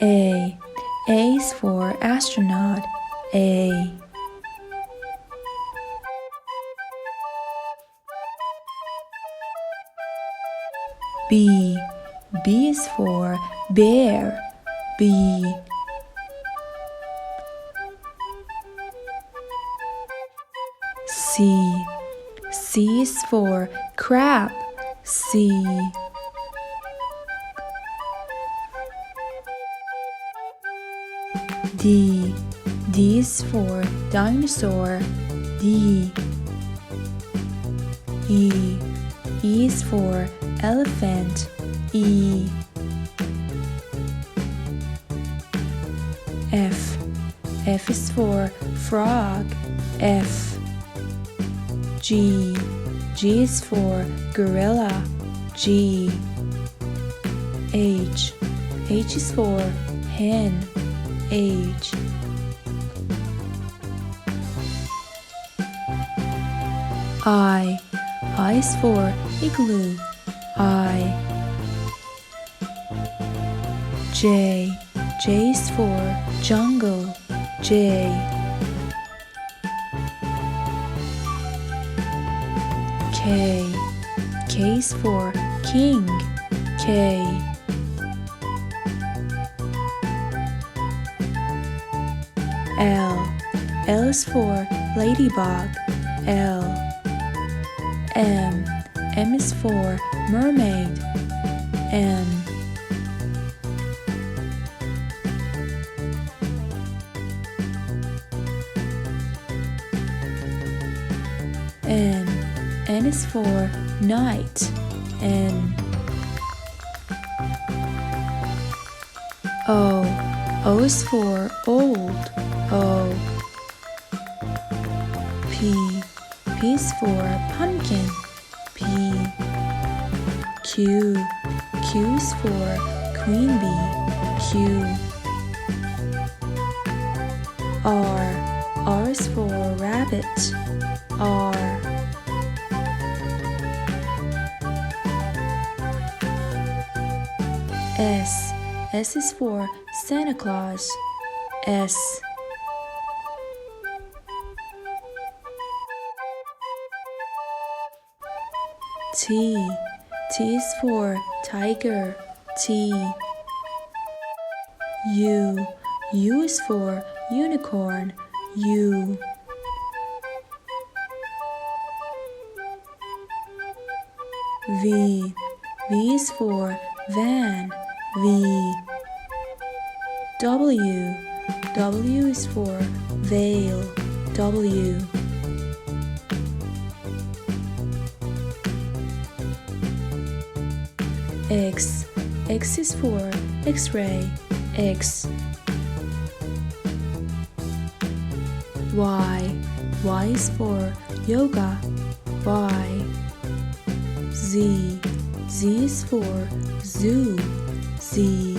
A. A is for astronaut. A. B. B is for bear. B. C. C is for crab. C. D. D is for dinosaur. D. E. E is for elephant. E. F. F is for frog. F. G. G is for gorilla. G. H. H is for hen. H. I. I is for igloo. I. J. J is for jungle. J. K. K is for king. K. L. L is for ladybug. L. M. M is for mermaid. M. N. N is for night. N. O. O is for old. O. P. P is for pumpkin. P. Q. Q is for queen bee. Q. R. R is for rabbit. R. S. S is for Santa Claus. S. T. T is for tiger. T. U. U is for unicorn. U. V. V is for van. V. W. W is for veil. W. X. X is for X-ray. X. Y. Y is for yoga. Y. Z. Z is for zoo. Z.